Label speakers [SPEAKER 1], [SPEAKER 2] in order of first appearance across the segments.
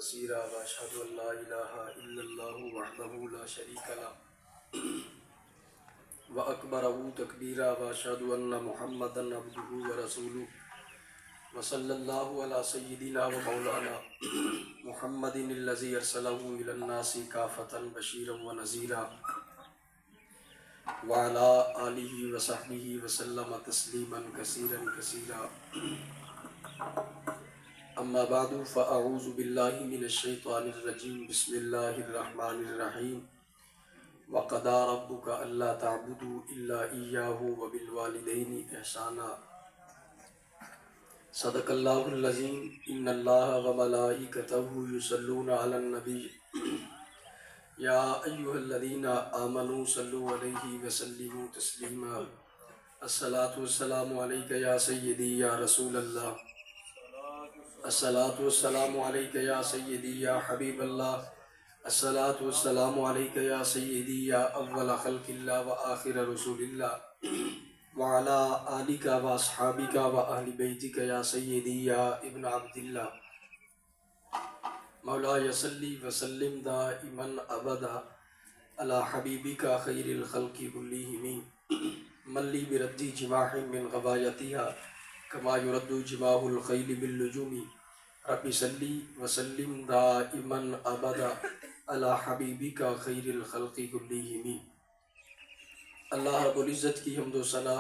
[SPEAKER 1] كثيرا وأشهد أن لا إله إلا الله وحده لا شريك له وأكبره تكبيرا وأشهد أن محمدا عبده ورسوله وصلى الله على سيدنا ومولانا محمد الذي أرسله إلى الناس كافة بشيرا ونذيرا وعلى آله وصحبه وسلم تسليما كثيرا كثيرا أما بعد فأعوذ بالله من الشيطان الرجيم بسم الله الرحمن الرحيم وقضى ربك ألا تعبدوا إلا إياه وبالوالدين إحسانا صدق الله العظيم إن الله وملائكته يصلون على النبي يا أيها الذين آمنوا صلوا عليه وسلموا تسليما الصلاة والسلام عليك يا سيدي يا رسول الله الصلاة والسلام عليك يا سيدي يا حبيب الله الصلاة والسلام عليك يا سيدي يا أول خلق الله وآخر رسول الله وعلى آلك وأصحابك وأهل بيتك يا سيدي يا ابن عبد الله مولاي صل وسلم دائما أبدا على حبيبك خير الخلق كلهم من لي برد جماح من غوايتها كما يرد جماح الخيل باللجوم رب صل وسلم دائما أبدا على حبيبك خير الخلق كلهم۔ اللہ رب العزت کی حمد و ثنا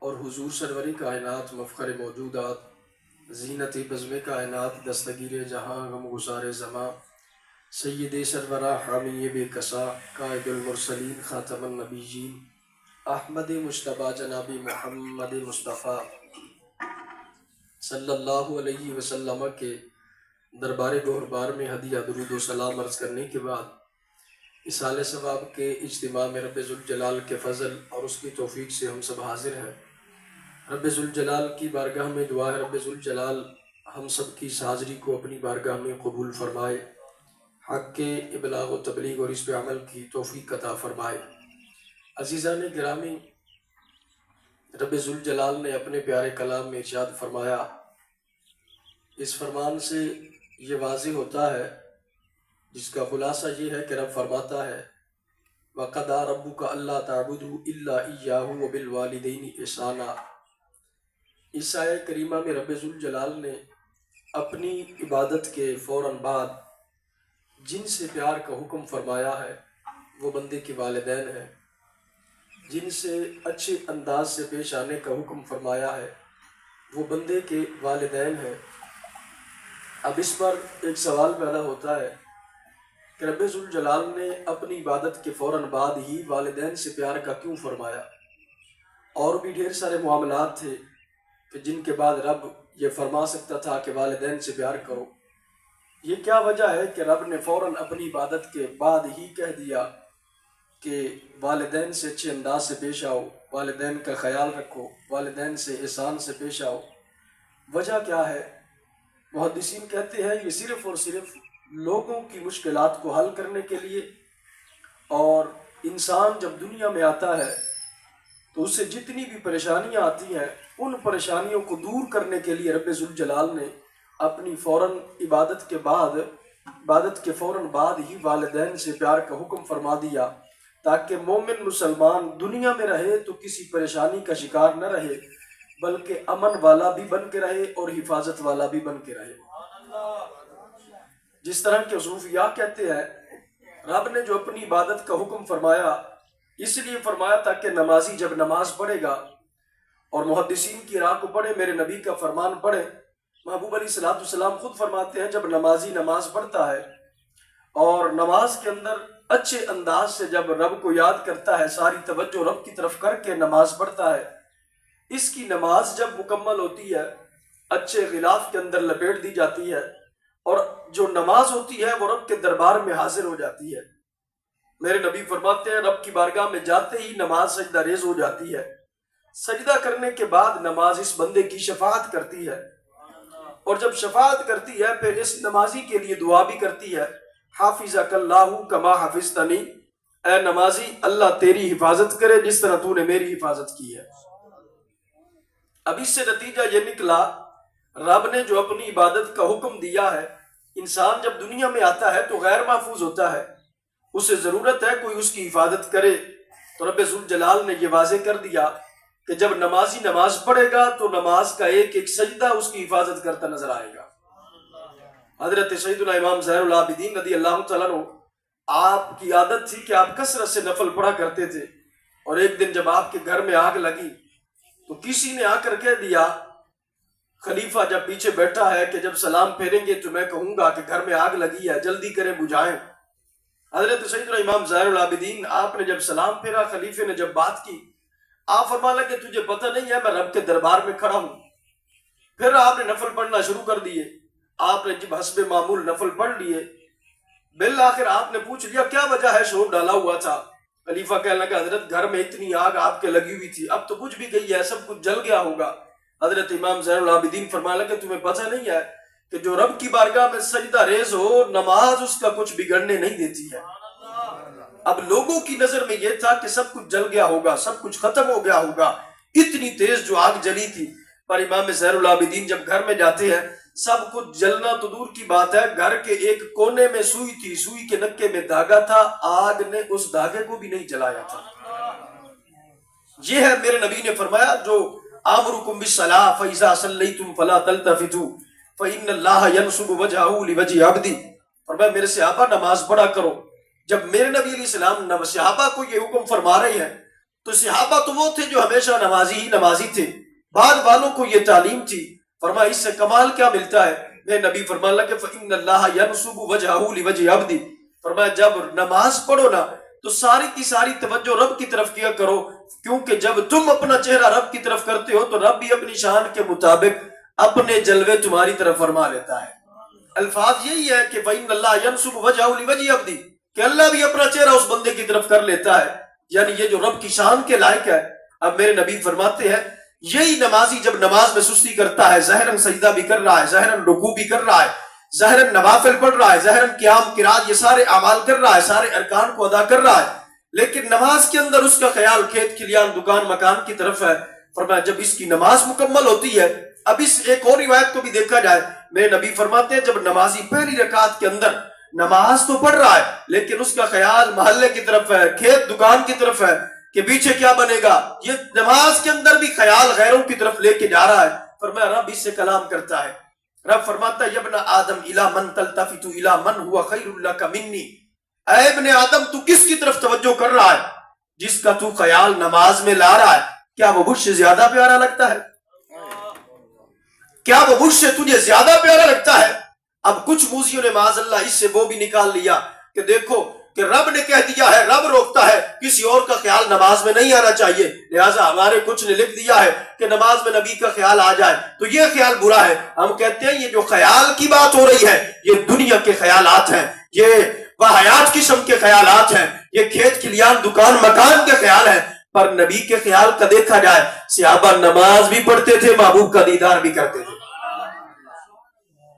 [SPEAKER 1] اور حضور سرور کائنات مفخر موجودات زینت بزم کائنات دستگیر جہاں غم گسار زماں سید سرورہ حامی بے کسا قائد المرسلین خاتم النبیین احمد مجتبیٰ جناب محمد مصطفیٰ صلی اللہ علیہ وسلم کے دربار گہربار میں ہدیہ درود و سلام عرض کرنے کے بعد اصال ثواب کے اجتماع میں رب ذوالجلال کے فضل اور اس کی توفیق سے ہم سب حاضر ہیں۔ رب ذوالجلال کی بارگاہ میں دعا ہے رب ذوالجلال ہم سب کی اس حاضری کو اپنی بارگاہ میں قبول فرمائے، حق کے ابلاغ و تبلیغ اور اس پہ عمل کی توفیق عطا فرمائے۔ عزیزان گرامی، رب ذوالجلال نے اپنے پیارے کلام میں ارشاد فرمایا، اس فرمان سے یہ واضح ہوتا ہے، جس کا خلاصہ یہ ہے کہ رب فرماتا ہے وَقَضَىٰ رَبُّكَ أَلَّا تَعْبُدُوا إِلَّا إِيَّاهُ وَبِالْوَالِدَيْنِ إِحْسَانًا۔ اس آیہ کریمہ میں رب ذوالجلال نے اپنی عبادت کے فوراً بعد جن سے پیار کا حکم فرمایا ہے وہ بندے کے والدین ہیں، جن سے اچھے انداز سے پیش آنے کا حکم فرمایا ہے وہ بندے کے والدین ہیں۔ اب اس پر ایک سوال پیدا ہوتا ہے کہ رب ذوالجلال نے اپنی عبادت کے فوراً بعد ہی والدین سے پیار کا کیوں فرمایا؟ اور بھی ڈھیر سارے معاملات تھے کہ جن کے بعد رب یہ فرما سکتا تھا کہ والدین سے پیار کرو۔ یہ کیا وجہ ہے کہ رب نے فوراً اپنی عبادت کے بعد ہی کہہ دیا کہ والدین سے اچھے انداز سے پیش آؤ، والدین کا خیال رکھو، والدین سے احسان سے پیش آؤ؟ وجہ کیا ہے؟ محدثین کہتے ہیں یہ صرف اور صرف لوگوں کی مشکلات کو حل کرنے کے لیے، اور انسان جب دنیا میں آتا ہے تو اس سے جتنی بھی پریشانیاں آتی ہیں ان پریشانیوں کو دور کرنے کے لیے رب ذوالجلال نے اپنی فوراً عبادت کے فوراً بعد ہی والدین سے پیار کا حکم فرما دیا، تاکہ مومن مسلمان دنیا میں رہے تو کسی پریشانی کا شکار نہ رہے، بلکہ امن والا بھی بن کے رہے اور حفاظت والا بھی بن کے رہے۔ جس طرح کہ صوفیاء کہتے ہیں رب نے جو اپنی عبادت کا حکم فرمایا اس لیے فرمایا تاکہ نمازی جب نماز پڑھے گا اور محدثین کی راہ کو پڑھے، میرے نبی کا فرمان پڑھے، محبوب علیہ الصلوۃ والسلام خود فرماتے ہیں جب نمازی نماز پڑھتا ہے اور نماز کے اندر اچھے انداز سے جب رب کو یاد کرتا ہے، ساری توجہ رب کی طرف کر کے نماز پڑھتا ہے، اس کی نماز جب مکمل ہوتی ہے اچھے غلاف کے اندر لپیٹ دی جاتی ہے اور جو نماز ہوتی ہے وہ رب کے دربار میں حاضر ہو جاتی ہے۔ میرے نبی فرماتے ہیں رب کی بارگاہ میں جاتے ہی نماز سجدہ ریز ہو جاتی ہے، سجدہ کرنے کے بعد نماز اس بندے کی شفاعت کرتی ہے، اور جب شفاعت کرتی ہے پھر اس نمازی کے لیے دعا بھی کرتی ہے، حافظک اللہ کما حفظتنی، اے نمازی اللہ تیری حفاظت کرے جس طرح تو نے میری حفاظت کی ہے۔ اب اس سے نتیجہ یہ نکلا رب نے جو اپنی عبادت کا حکم دیا ہے انسان جب دنیا میں آتا ہے تو غیر محفوظ ہوتا ہے، اسے ضرورت ہے کوئی اس کی حفاظت کرے۔ تو رب ذوالجلال نے یہ واضح کر دیا کہ جب نمازی نماز پڑھے گا تو نماز کا ایک ایک سجدہ اس کی حفاظت کرتا نظر آئے گا۔ حضرت سیدنا امام زہر العابدین رضی اللہ تعالیٰ عنہ، آپ کی عادت تھی کہ آپ کثرت سے نفل پڑھا کرتے تھے، اور ایک دن جب آپ کے گھر میں آگ لگی تو کسی نے آ کر کہہ دیا، خلیفہ جب پیچھے بیٹھا ہے، کہ جب سلام پھیریں گے تو میں کہوں گا کہ گھر میں آگ لگی ہے، جلدی کریں بجھائیں۔ حضرت سیدنا امام زہر العابدین، آپ نے جب سلام پھیرا، خلیفے نے جب بات کی، آپ فرمانے لگے تجھے پتہ نہیں ہے میں رب کے دربار میں کھڑا ہوں۔ پھر آپ نے نفل پڑھنا شروع کر دیے، آپ نے جب حسب معمول نفل پڑھ لیے، بالآخر آپ نے پوچھ لیا کیا وجہ ہے، شور ڈالا ہوا تھا۔ خلیفہ کہنے لگا حضرت گھر میں اتنی آگ آپ کے لگی ہوئی تھی، اب تو بجھ بھی گئی ہے، سب کچھ جل گیا ہوگا۔ حضرت امام زین العابدین فرمانے لگے تمہیں پتہ نہیں ہے کہ جو رب کی بارگاہ میں سجدہ ریز ہو، نماز اس کا کچھ بگڑنے نہیں دیتی ہے۔ اب لوگوں کی نظر میں یہ تھا کہ سب کچھ جل گیا ہوگا، سب کچھ ختم ہو گیا ہوگا، اتنی تیز جو آگ جلی تھی۔ پر امام زہر العابدین جب گھر میں جاتے ہیں، سب کچھ جلنا تو دور کی بات ہے، گھر کے ایک کونے میں سوئی تھی، سوئی کے نکے میں دھاگا تھا، آگ نے اس دھاگے کو بھی نہیں جلایا تھا۔ یہ ہے میرے نبی نے فرمایا جو آمرکم بالصلاۃ فاذا صلیتم فلا تلتفتوا فان اللہ ینصب وجهه لوجه عبدی، فرمایا میرے صحابہ نماز پڑھا کرو۔ جب میرے نبی علیہ السلام صحابہ کو یہ حکم فرما رہے ہیں تو صحابہ تو وہ تھے جو ہمیشہ نمازی ہی نمازی تھے، بعد والوں کو یہ تعلیم تھی۔ فرمایا اس سے کمال کیا ملتا ہے؟ میرے نبی فرمانے لگے فإن اللہ ینصب وجهه لوجه عبدی، فرمایا جب نماز پڑھو نا تو ساری کی ساری توجہ رب کی طرف کیا کرو، کیونکہ جب تم اپنا چہرہ رب کی طرف کرتے ہو تو رب بھی اپنی شان کے مطابق اپنے جلوے تمہاری طرف فرما لیتا ہے۔ الفاظ یہی ہے کہ فإن اللہ ینصب وجهه لوجه عبدی، کہ اللہ بھی اپنا چہرہ اس بندے کی طرف کر لیتا ہے، یعنی یہ جو رب کی شان کے لائق ہے۔ اب میرے نبی فرماتے ہیں یہی نمازی جب نماز میں سستی کرتا ہے، ظاہراً سجدہ بھی کر رہا ہے، ظاہراً رکوع بھی کر رہا ہے، ظاہراً نوافل پڑھ رہا ہے، ظاہراً قیام قرات یہ سارے اعمال کر رہا ہے، سارے ارکان کو ادا کر رہا ہے، لیکن نماز کے اندر اس کا خیال کھیت کھلیان دکان مکان کی طرف ہے۔ فرمایا جب اس کی نماز مکمل ہوتی ہے، اب اس ایک اور روایت کو بھی دیکھا جائے، میرے نبی فرماتے ہیں جب نمازی پہلی رکعت کے اندر نماز تو پڑھ رہا ہے لیکن اس کا خیال محلے کی طرف ہے، کھیت دکان کی طرف ہے کہ پیچھے کیا بنے گا، یہ نماز کے اندر بھی خیال غیروں کی طرف لے کے جا رہا ہے۔ فرمایا رب اس سے کلام کرتا ہے، رب فرماتا ہے یا ابن آدم الی من تلتفت الی من هو خیر لک منی، اے ابن آدم تو کس کی طرف توجہ کر رہا ہے جس کا تو خیال نماز میں لا رہا ہے، کیا وہ مجھ سے زیادہ پیارا لگتا ہے؟ کیا وہ مجھ سے تجھے زیادہ پیارا لگتا ہے؟ اب کچھ موذیوں نے معاذ اللہ اس سے وہ بھی نکال لیا کہ دیکھو کہ رب نے کہہ دیا ہے، رب روکتا ہے، کسی اور کا خیال نماز میں نہیں آنا چاہیے، لہٰذا ہمارے کچھ نے لکھ دیا ہے کہ نماز میں نبی کا خیال آ جائے تو یہ خیال برا ہے۔ ہم کہتے ہیں یہ جو خیال کی بات ہو رہی ہے یہ دنیا کے خیالات ہیں، یہ واہیات قسم کے خیالات ہیں، یہ کھیت کھلیان دکان مکان کے خیال ہیں، پر نبی کے خیال کا دیکھا جائے صحابہ نماز بھی پڑھتے تھے، محبوب کا دیدار بھی کرتے تھے۔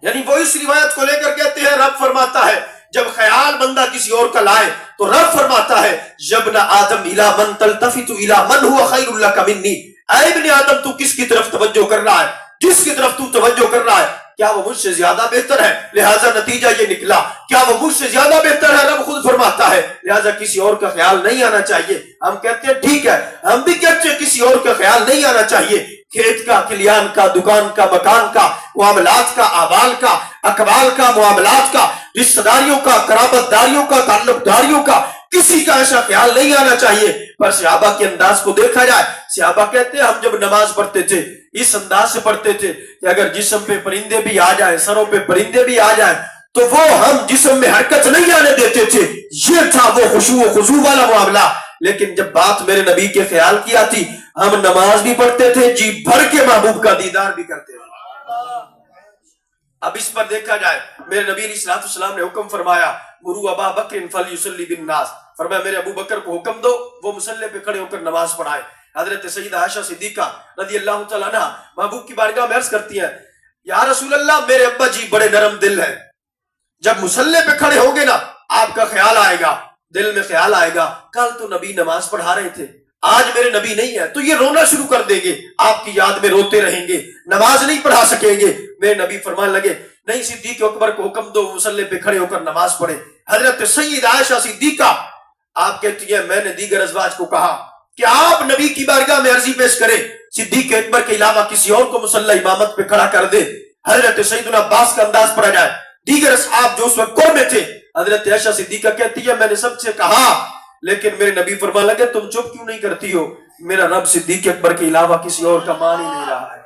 [SPEAKER 1] یعنی وہ اس روایت کو لے کر کہتے ہیں رب فرماتا ہے جب خیال بندہ کسی اور کا لائے تو رب فرماتا ہے ابن آدم الی من تلتفت الی من هو خیر لک منی، اے ابن آدم تو کس کی طرف توجہ کر رہا ہے، جس کی طرف تو توجہ کر رہا ہے کیا وہ مجھ سے زیادہ بہتر ہے؟ لہٰذا نتیجہ یہ نکلا کیا وہ مجھ سے زیادہ بہتر ہے؟ رب خود فرماتا ہے لہٰذا کسی اور کا خیال نہیں آنا چاہیے۔ ہم کہتے ہیں ٹھیک ہے، ہم بھی کہتے ہیں کسی اور کا خیال نہیں آنا چاہیے، کھیت کا کھلیان کا دکان کا مکان کا معاملات کا اعمال کا اقوال کا معاملات کا رشتہ داریوں کا قرابت داریوں کا تعلق داریوں کا کسی کا ایسا خیال نہیں آنا چاہیے۔ پر صحابہ کے انداز کو دیکھا جائے، صحابہ کہتے ہیں ہم جب نماز پڑھتے تھے اس انداز سے پڑھتے تھے کہ اگر جسم پہ پرندے بھی آ جائیں، سروں پہ پرندے بھی آ جائیں تو وہ ہم جسم میں حرکت نہیں آنے دیتے تھے، یہ تھا وہ خشوع و خضوع والا معاملہ۔ لیکن جب بات میرے نبی کے خیال کی آتی ہم نماز بھی پڑھتے تھے، جی بھر کے محبوب کا دیدار بھی کرتے تھے۔ اب اس پر دیکھا جائے میرے نبی علیہ السلام نے حکم فرمایا مروا ابا بکر فلیصلی بالناس، فرمایا میرے ابو بکر کو حکم دو وہ مصلی پہ کھڑے ہو کر نماز پڑھائے۔ حضرت سیدہ عائشہ صدیقہ رضی اللہ تعالیٰ عنہ محبوب کی بارگاہ میں عرض کرتی ہیں یا رسول اللہ میرے ابا جی بڑے نرم دل ہیں، جب مصلی پہ کھڑے ہوں گے نا آپ کا خیال آئے گا، دل میں خیال آئے گا کل تو نبی نماز پڑھا رہے تھے، آج میرے نبی نہیں ہے تو یہ رونا شروع کر دیں گے، آپ کی یاد میں روتے رہیں گے، نماز نہیں پڑھا سکیں گے۔ میرے نبی فرمانے لگے
[SPEAKER 2] نہیں صدیق اکبر کو حکم دو مصلی پہ کھڑے ہو کر نماز پڑھے. حضرت سید عائشہ صدیقہ آپ کہتی ہیں میں نے دیگر ازواج کو کہا کہ آپ نبی کی بارگاہ میں عرضی پیش کریں صدیق اکبر کے علاوہ کسی اور کو مصلی امامت پہ کھڑا کر دے. حضرت سیدنا عباس کا انداز پڑھا جائے. دیگر اصحاب جو اس وقت کور میں تھے، حضرت عائشہ صدیقہ کہتی ہے میں نے سب سے کہا لیکن میرے نبی فرمان لگے تم چپ کیوں نہیں کرتی ہو، میرا رب صدیق اکبر کے علاوہ کسی اور کا مان ہی نہیں رہا ہے.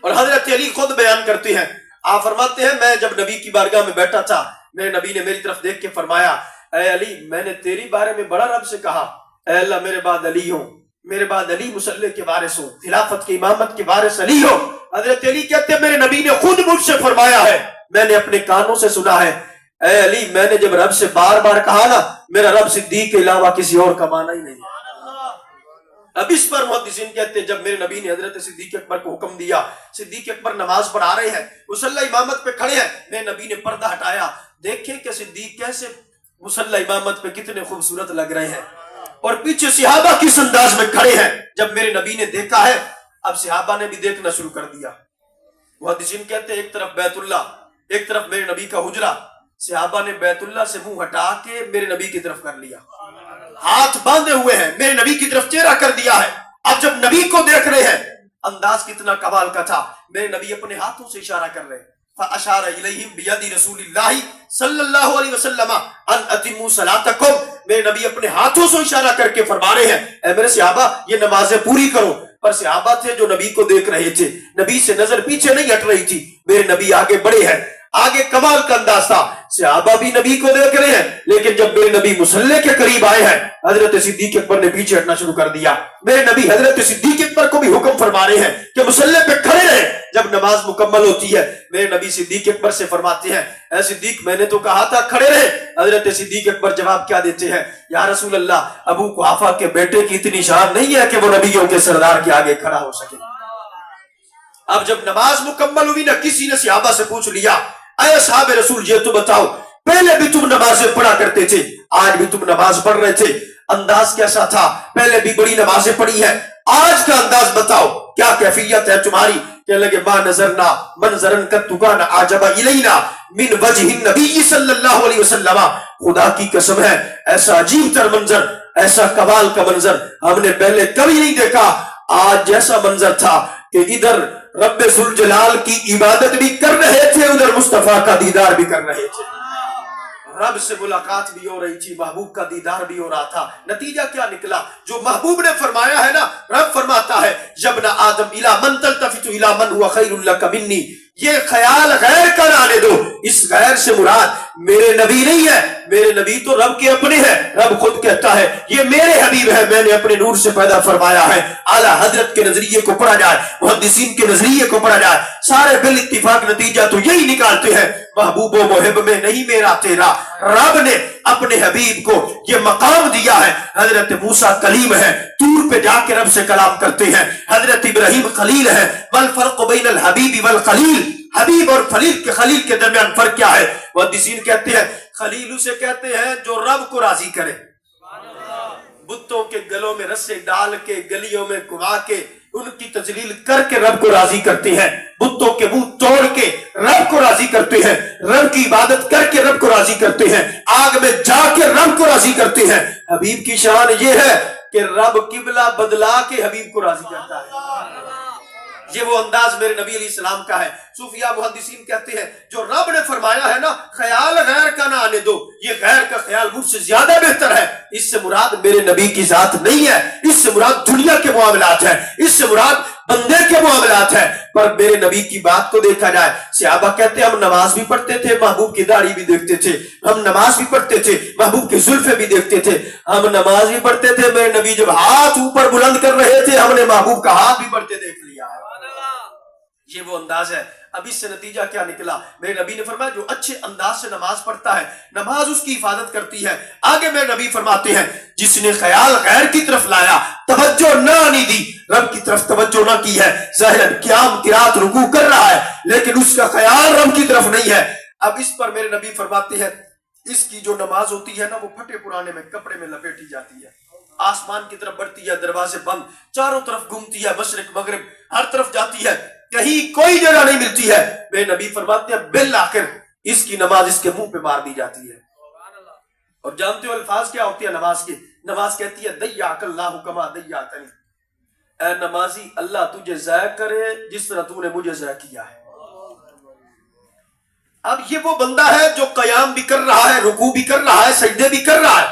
[SPEAKER 2] اور حضرت علی خود بیان کرتے ہیں، آپ فرماتے ہیں میں جب نبی کی بارگاہ میں بیٹھا تھا میرے نبی نے میری طرف دیکھ کے فرمایا اے علی میں نے تیری بارے میں بڑا رب سے کہا اے اللہ میرے بعد علی ہوں، میرے بعد علی مصلی کے وارث ہوں، خلافت کی امامت کے وارث علی ہو. حضرت علی کہتے ہیں میرے نبی نے خود مجھ سے فرمایا ہے، میں نے اپنے کانوں سے سنا ہے اے علی میں نے جب رب سے بار بار کہا نا میرا رب صدیق کے علاوہ کسی اور کا مانا ہی نہیں. اب اس پر محدثین کہتے ہیں جب میرے نبی نے حضرت صدیق اکبر کو حکم دیا، صدیق اکبر نماز پڑھا رہے ہیں مصلی امامت پہ کھڑے ہیں، میرے نبی نے پردہ ہٹایا، دیکھیں کہ صدیق کیسے مصلی امامت پہ کتنے خوبصورت لگ رہے ہیں اور پیچھے صحابہ کس انداز میں کھڑے ہیں. جب میرے نبی نے دیکھا ہے اب صحابہ نے بھی دیکھنا شروع کر دیا. محدثین کہتے ہیں ایک طرف بیت اللہ ایک طرف میرے نبی کا حجرہ، صحابہ نے بیت اللہ سے منہ ہٹا کے میرے نبی کی طرف کر لیا، ہاتھ باندھے ہوئے ہیں میرے نبی کی طرف چہرہ کر دیا ہے. اب جب نبی کو دیکھ رہے ہیں انداز کتنا کمال کا تھا، میرے نبی اپنے ہاتھوں سے اشارہ کر رہے ہیں فَأَشَارَ إِلَيْهِمْ بِيَدِ رَسُولِ اللَّهِ صلی اللہ علیہ وسلم أَنْ أَتِمُّوا صَلَاتَكُمْ. میرے نبی اپنے ہاتھوں سے اشارہ کر کے فرما رہے ہیں اے میرے صحابہ یہ نمازیں پوری کرو. پر صحابہ تھے جو نبی کو دیکھ رہے تھے، نبی سے نظر پیچھے نہیں ہٹ رہی تھی. میرے نبی آگے بڑے ہیں، آگے کمال کا انداز تھا، صحابہ بھی نبی کو دیکھ رہے ہیں لیکن جب میرے نبی مصلی کے قریب آئے ہیں حضرت صدیق اکبر نے پیچھے ہٹنا شروع کر دیا. میرے نبی حضرت صدیق اکبر کو بھی حکم فرما رہے ہیں کہ مصلی پہ کھڑے رہیں. جب نماز مکمل ہوتی ہے میرے نبی صدیق اکبر سے فرماتے ہیں اے صدیق میں نے تو کہا تھا کھڑے رہیں. حضرت صدیق اکبر جواب کیا دیتے ہیں یا رسول اللہ ابو قحافہ کے بیٹے کی اتنی شان نہیں ہے کہ وہ نبیوں کے سردار کے آگے کھڑا ہو سکے. اب جب نماز مکمل ہوئی نہ کسی نے صحابہ سے پوچھ لیا اے اصحاب رسول یہ تو بتاؤ پہلے بھی تم نمازیں پڑھا کرتے تھے آج بھی تم نماز پڑھ رہے تھے، انداز کیسا تھا؟ پہلے بھی بڑی نمازیں پڑھی ہیں، آج کا انداز بتاؤ کیا کیفیت ہے تمہاری؟ کہنے لگے ما نظرنا منظرن قط کان اعجب الینا من وجہ النبی صلی اللہ علیہ وسلم. خدا کی قسم ہے ایسا عجیب تر منظر ایسا کمال کا منظر ہم نے پہلے کبھی نہیں دیکھا. آج جیسا منظر تھا کہ ادھر رب ذوالجلال کی عبادت بھی کر رہے تھے ادھر مصطفیٰ کا دیدار بھی کر رہے تھے، رب سے ملاقات بھی ہو رہی تھی محبوب کا دیدار بھی ہو رہا تھا. نتیجہ کیا نکلا؟ جو محبوب نے فرمایا ہے نا، رب فرماتا ہے یابن آدم الی من تلتفت الی من هو خیر لک منی. یہ خیال غیر کا نہ آنے دو، اس غیر سے مراد میرے نبی نہیں ہے، میرے نبی تو رب کے اپنے ہیں. رب خود کہتا ہے یہ میرے حبیب ہے، میں نے اپنے نور سے پیدا فرمایا ہے. اعلیٰ حضرت کے نظریے کو پڑھا جائے محدثین کے نظریے کو پڑھا جائے سارے بال اتفاق نتیجہ تو یہی نکالتے ہیں محبوب و محب میں نہیں میرا تیرا. رب نے اپنے حبیب کو یہ مقام دیا ہے. حضرت موسیٰ کلیم ہے، طور پہ جا کے رب سے کلام کرتے ہیں. حضرت ابراہیم خلیل ہے. والفرق بین الحبیب والخلیل، حبیب اور خلیل کے درمیان فرق کیا ہے؟ محدثین کہتے ہیں خلیل اسے کہتے ہیں جو رب کو راضی کرے، بتوں کے گلوں میں رسے ڈال کے گلیوں میں گھما کے ان کی تجلیل کر کے رب کو راضی کرتے ہیں، بتوں کے منہ توڑ کے رب کو راضی کرتے ہیں، رب کی عبادت کر کے رب کو راضی کرتے ہیں، آگ میں جا کے رب کو راضی کرتے ہیں. حبیب کی شان یہ ہے کہ رب قبلہ بدلا کے حبیب کو راضی کرتا ہے. یہ وہ انداز میرے نبی علیہ السلام کا ہے. صوفیاء محدثین کہتے ہیں جو رب نے فرمایا ہے نا خیال غیر کا نہ آنے دو، یہ غیر کا خیال مجھ سے زیادہ بہتر ہے. اس سے مراد میرے نبی کی ذات نہیں ہے، اس سے مراد دنیا کے معاملات ہیں، اس سے مراد بندے کے معاملات ہیں. پر میرے نبی کی بات کو دیکھا جائے صحابہ کہتے ہیں ہم نماز بھی پڑھتے تھے محبوب کی داڑھی بھی دیکھتے تھے، ہم نماز بھی پڑھتے تھے محبوب کی زلفیں بھی دیکھتے تھے، ہم نماز بھی پڑھتے تھے میرے نبی جب ہاتھ اوپر بلند کر رہے تھے ہم نے محبوب کا ہاتھ بھی پڑھتے دیکھ لیا ہے. یہ وہ انداز ہے. اب اس سے نتیجہ کیا نکلا؟ میرے نبی نے فرمایا جو اچھے انداز سے نماز پڑھتا ہے نماز اس کی حفاظت کرتی ہے. آگے میرے نبی فرماتے ہیں جس نے خیال غیر کی طرف لایا، توجہ نہ آنی دی، رب کی طرف توجہ نہ کی ہے، ظاہراً قیام قرات رکوع کر رہا ہے لیکن اس کا خیال رب کی طرف نہیں ہے. اب اس پر میرے نبی فرماتے ہیں اس کی جو نماز ہوتی ہے نا وہ پھٹے پرانے میں کپڑے میں لپیٹی جاتی ہے، آسمان کی طرف بڑھتی ہے، دروازے بند، چاروں طرف گھومتی ہے، مشرق مغرب ہر طرف جاتی ہے. کہیں کوئی جگہ نہیں ملتی ہے. میرے نبی فرماتے ہیں بالآخر اس کی نماز اس کے منہ پہ مار دی جاتی ہے. اور جانتے ہو الفاظ کیا ہوتی ہے نماز کے؟ نماز کہتی ہے دیاک اللہ کما دیاتنی، اے نمازی اللہ تجھے ضائع کرے جس طرح تو نے مجھے ضائع کیا ہے. اب یہ وہ بندہ ہے جو قیام بھی کر رہا ہے، رکوع بھی کر رہا ہے، سجدے بھی کر رہا ہے،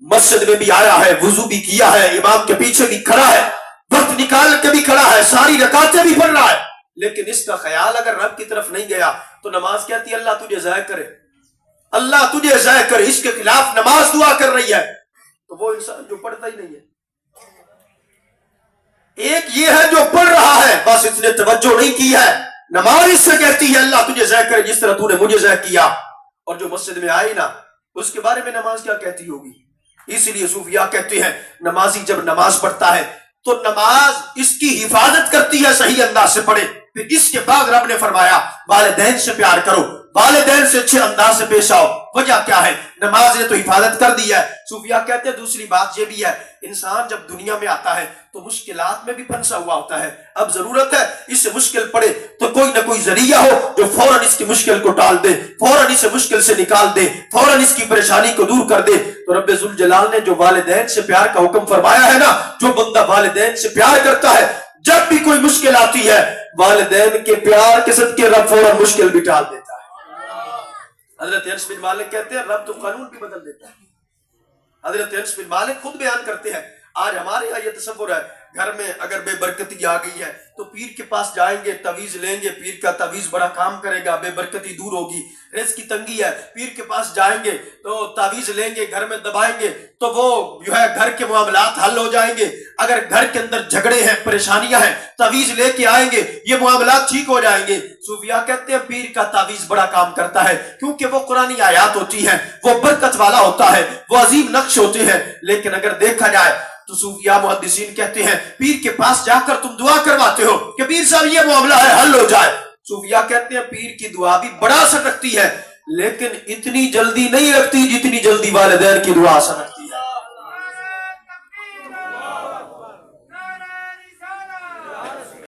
[SPEAKER 2] مسجد میں بھی آیا ہے، وضو بھی کیا ہے، امام کے پیچھے بھی کھڑا ہے، وقت نکال کے بھی کھڑا ہے، ساری رکعتیں بھی پڑھ رہا ہے، لیکن اس کا خیال اگر رب کی طرف نہیں گیا تو نماز کہتی ہے اللہ تجھے ضائع کرے، اللہ تجھے ضائع کرے. اس کے خلاف نماز دعا کر رہی ہے. تو وہ انسان جو پڑھتا ہی نہیں ہے. ایک یہ ہے جو پڑھ رہا ہے بس اس نے توجہ نہیں کی ہے، نماز اس سے کہتی ہے اللہ تجھے ضائع کرے جس طرح تو نے مجھے ضائع کیا. اور جو مسجد میں آئی نا اس کے بارے میں نماز کیا کہتی ہوگی؟ اس لیے صوفیاء کہتے ہیں نمازی جب نماز پڑھتا ہے تو نماز اس کی حفاظت کرتی ہے، صحیح انداز سے پڑھے. پھر اس کے بعد رب نے فرمایا والدین سے پیار کرو، والدین سے اچھے انداز سے پیش آؤ. وجہ کیا ہے؟ نماز نے تو حفاظت کر دی ہے. صوفیاء کہتے ہیں دوسری بات یہ بھی ہے انسان جب دنیا میں آتا ہے تو مشکلات میں بھی پھنسا ہوا ہوتا ہے. اب ضرورت ہے اس سے مشکل پڑے تو کوئی نہ کوئی ذریعہ ہو جو فوراً اس کی مشکل کو ٹال دے، فوراً اسے مشکل سے نکال دے، فوراً اس کی پریشانی کو دور کر دے. تو رب ذوالجلال نے جو والدین سے پیار کا حکم فرمایا ہے نا، جو بندہ والدین سے پیار کرتا ہے جب بھی کوئی مشکل آتی ہے والدین کے پیار کے صدقے رب فوراً مشکل بھی ٹال دیتا ہے. حضرت انس بن مالک کہتے ہیں رب تو قانون بھی بدل دیتا ہے. حضرت انس بن مالک خود بیان کرتے ہیں آج ہمارے یہاں یہ تصور ہے گھر میں اگر بے برکتی آ گئی ہے تو پیر کے پاس جائیں گے، تعویذ لیں گے، پیر کا تعویذ بڑا کام کرے گا، بے برکتی دور ہوگی. رزق کی تنگی ہے، پیر کے پاس جائیں گے تو تعویذ لیں گے، گھر میں دبائیں گے تو وہ جو ہے گھر کے معاملات حل ہو جائیں گے. اگر گھر کے اندر جھگڑے ہیں، پریشانیاں ہیں، تعویذ لے کے آئیں گے، یہ معاملات ٹھیک ہو جائیں گے. صوفیاء کہتے ہیں پیر کا تعویذ بڑا کام کرتا ہے کیونکہ وہ قرآنی آیات ہوتی ہیں، وہ برکت والا ہوتا ہے، وہ عظیم نقش ہوتے ہیں. لیکن اگر دیکھا جائے تو صوفیاء محدثین کہتے ہیں پیر کے پاس جا کر تم دعا کرواتے ہو کہ پیر صاحب یہ معاملہ ہے حل ہو جائے. صوفیاء کہتے ہیں پیر کی دعا بھی بڑا اثر رکھتی ہے لیکن اتنی جلدی نہیں رکھتی جتنی جلدی والدین کی دعا اثر رکھتی ہے.